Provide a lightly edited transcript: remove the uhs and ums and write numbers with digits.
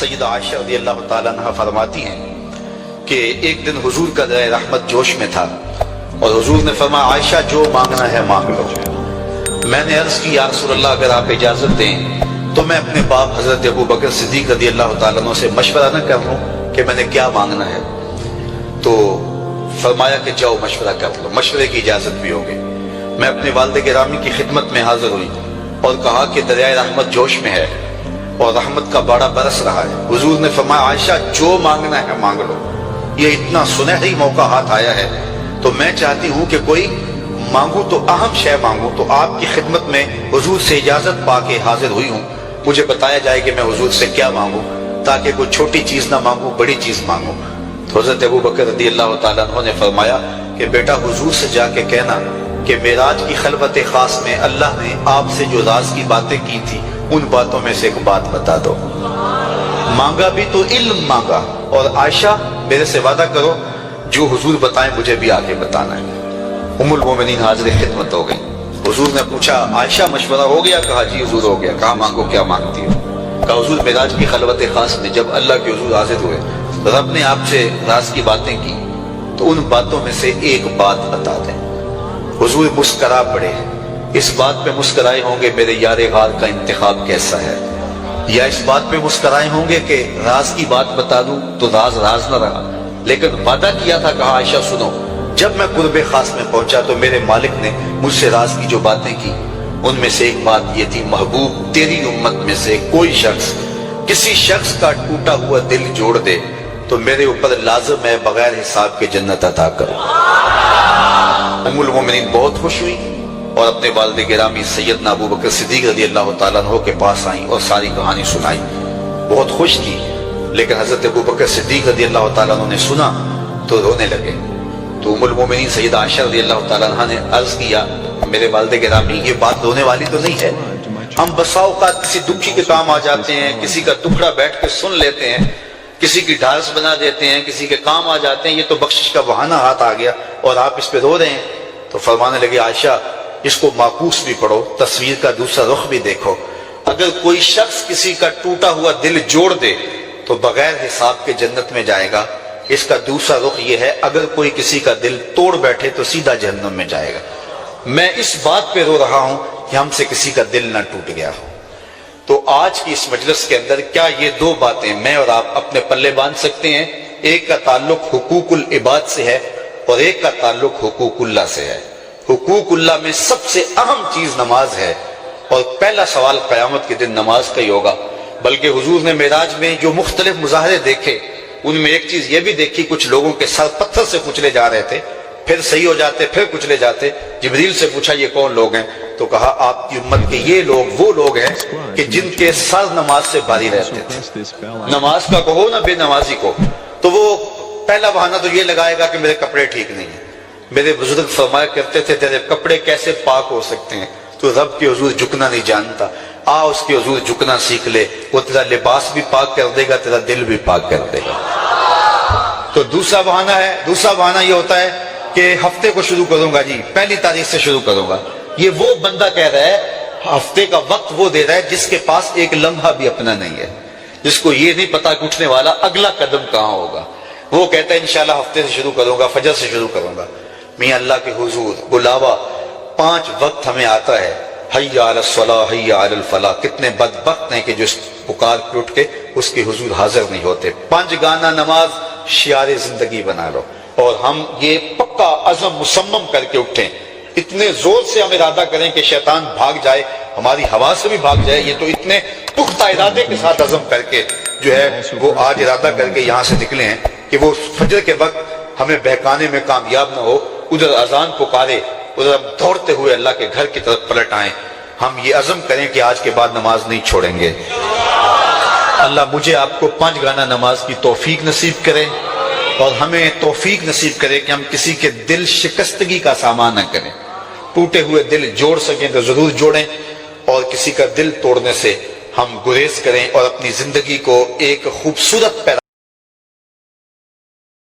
سیدہ عائشہ رضی اللہ تعالیٰ عنہ فرماتی ہیں کہ ایک دن حضور کا دریا رحمت جوش میں تھا اور حضور نے فرمایا عائشہ جو مانگنا ہے مانگ لو۔ میں نے عرض کی یا رسول اللہ اگر آپ اجازت دیں تو میں اپنے باپ حضرت ابو بکر صدیق رضی اللہ تعالیٰ عنہ سے مشورہ نہ کر لوں کہ میں نے کیا مانگنا ہے؟ تو فرمایا کہ جاؤ مشورہ کر لو، مشورے کی اجازت بھی ہوگی۔ میں اپنے والد گرامی کی خدمت میں حاضر ہوئی اور کہا کہ دریائے رحمت جوش میں ہے اور رحمت کا باڑا برس رہا ہے۔ حضور نے فرمایا عائشہ جو مانگنا ہے مانگ لو، یہ اتنا سنہری موقع ہاتھ آیا ہے تو میں چاہتی ہوں کہ کوئی مانگوں تو اہم شے مانگوں۔ تو آپ کی خدمت میں حضور سے اجازت پا کے حاضر ہوئی ہوں، مجھے بتایا جائے کہ میں حضور سے کیا مانگوں تاکہ کوئی چھوٹی چیز نہ مانگوں، بڑی چیز مانگوں۔ تو حضرت ابو بکر رضی اللہ تعالیٰ عنہ نے فرمایا کہ بیٹا حضور سے جا کے کہنا کہ معراج کی خلوت خاص میں اللہ نے آپ سے جو راز کی باتیں کی تھی ان باتوں میں سے ایک بات بتا دو۔ مانگا بھی تو علم مانگا، اور عائشہ میرے سے وعدہ کرو جو حضور بتائیں مجھے بھی آگے بتانا ہے۔ ام المومنین حاضر خدمت ہو گئی۔ حضور نے پوچھا عائشہ مشورہ ہو گیا؟ کہا جی حضور ہو گیا۔ کہا مانگو کیا مانگتی ہو؟ کہا حضور معراج کی خلوت خاص میں جب اللہ کے حضور حاضر ہوئے رب نے آپ سے راز کی باتیں کی تو ان باتوں میں سے ایک بات بتا دیں۔ حضور مسکرا پڑے۔ اس بات پہ مسکرائے ہوں گے میرے یار غار کا انتخاب کیسا ہے، یا اس بات پہ مسکرائے ہوں گے کہ راز کی بات بتا دوں تو راز راز نہ رہا، لیکن وعدہ کیا تھا۔ کہا عائشہ سنو، جب میں قرب خاص میں پہنچا تو میرے مالک نے مجھ سے راز کی جو باتیں کی ان میں سے ایک بات یہ تھی، محبوب تیری امت میں سے کوئی شخص کسی شخص کا ٹوٹا ہوا دل جوڑ دے تو میرے اوپر لازم ہے بغیر حساب کے جنت عطا کرو۔ ام المومنین بہت خوش ہوئی اور اپنے والد گرامی سیدنا ابو بکر صدیق رضی اللہ تعالیٰ عنہ کے پاس آئیں اور ساری کہانی سنائی۔ بہت خوش تھی، لیکن حضرت ابو بکر صدیق رضی اللہ تعالیٰ عنہ نے سنا تو رونے لگے۔ تو ام المومنین سیدہ عائشہ رضی اللہ تعالیٰ عنہ نے عرض کیا میرے والد گرامی یہ بات رونے والی تو نہیں ہے، ہم بسا اوقات کسی دکھی کے کام آ جاتے ہیں، کسی کا دکھڑا بیٹھ کے سن لیتے ہیں، کسی کی ڈھارس بنا دیتے ہیں، کسی کے کام آ جاتے ہیں، یہ تو بخشش کا بہانہ ہاتھ آ گیا اور آپ اس پہ رو رہے ہیں۔ تو فرمانے لگے عائشہ اس کو معکوس بھی پڑھو، تصویر کا دوسرا رخ بھی دیکھو۔ اگر کوئی شخص کسی کا ٹوٹا ہوا دل جوڑ دے تو بغیر حساب کے جنت میں جائے گا، اس کا دوسرا رخ یہ ہے اگر کوئی کسی کا دل توڑ بیٹھے تو سیدھا جہنم میں جائے گا۔ میں اس بات پہ رو رہا ہوں کہ ہم سے کسی کا دل نہ ٹوٹ گیا ہو۔ تو آج کی اس مجلس کے اندر کیا یہ دو باتیں میں اور آپ اپنے پلے باندھ سکتے ہیں؟ ایک کا تعلق حقوق العباد سے ہے اور ایک کا تعلق حقوق اللہ سے ہے۔ حقوق اللہ میں سب سے اہم چیز نماز ہے، اور پہلا سوال قیامت کے دن نماز کا ہی ہوگا۔ بلکہ حضور نے معراج میں جو مختلف مظاہرے دیکھے ان میں ایک چیز یہ بھی دیکھی، کچھ لوگوں کے سر پتھر سے کچلے جا رہے تھے، پھر صحیح ہو جاتے، پھر کچلے جاتے۔ جبریل سے پوچھا یہ کون لوگ ہیں؟ تو کہا آپ کی امت کے یہ لوگ وہ لوگ ہیں کہ جن کے سر نماز سے بھاری رہتے تھے۔ نماز کا کہو نہ بے نمازی کو، تو وہ پہلا بہانہ تو یہ لگائے گا کہ میرے کپڑے ٹھیک نہیں ہیں۔ میرے بزرگ فرمایا کرتے تھے تیرے کپڑے کیسے پاک ہو سکتے ہیں؟ تو رب کے حضور جھکنا نہیں جانتا، آ اس کے حضور جھکنا سیکھ لے، وہ تیرا لباس بھی پاک کر دے گا، تیرا دل بھی پاک کر دے گا۔ تو دوسرا بہانہ یہ ہوتا ہے کہ ہفتے کو شروع کروں گا جی، پہلی تاریخ سے شروع کروں گا۔ یہ وہ بندہ کہہ رہا ہے، ہفتے کا وقت وہ دے رہا ہے جس کے پاس ایک لمحہ بھی اپنا نہیں ہے، جس کو یہ نہیں پتا کہ اٹھنے والا اگلا قدم کہاں ہوگا۔ وہ کہتا ہے انشاءاللہ ہفتے سے شروع کروں گا، فجر سے شروع کروں گا۔ میاں اللہ کے حضور بلاوا 5 وقت ہمیں آتا ہے، حی علی الصلاۃ حی علی الفلاح۔ کتنے بدبخت ہیں کہ جو پکار کے اٹھ کے اس کے حضور حاضر نہیں ہوتے۔ 5 گانا نماز شعار زندگی بنا لو، اور ہم یہ پکا عزم مصمم کر کے اٹھیں، اتنے زور سے ہم ارادہ کریں کہ شیطان بھاگ جائے، ہماری ہوا سے بھی بھاگ جائے۔ یہ تو اتنے پختہ ارادے کے ساتھ عزم کر کے جو ہے وہ آج ارادہ کر کے یہاں سے نکلے ہیں کہ وہ فجر کے وقت ہمیں بہکانے میں کامیاب نہ ہو، ادھر اذان پکارے ادھر ہم دوڑتے ہوئے اللہ کے گھر کی طرف پلٹ آئیں۔ ہم یہ عزم کریں کہ آج کے بعد نماز نہیں چھوڑیں گے۔ اللہ مجھے آپ کو 5 گانا نماز کی توفیق نصیب کرے، اور ہمیں توفیق نصیب کرے کہ ہم کسی کے دل شکستگی کا سامان نہ کریں۔ ٹوٹے ہوئے دل جوڑ سکیں تو ضرور جوڑیں، اور کسی کا دل توڑنے سے ہم گریز کریں اور اپنی زندگی کو ایک خوبصورت پیغام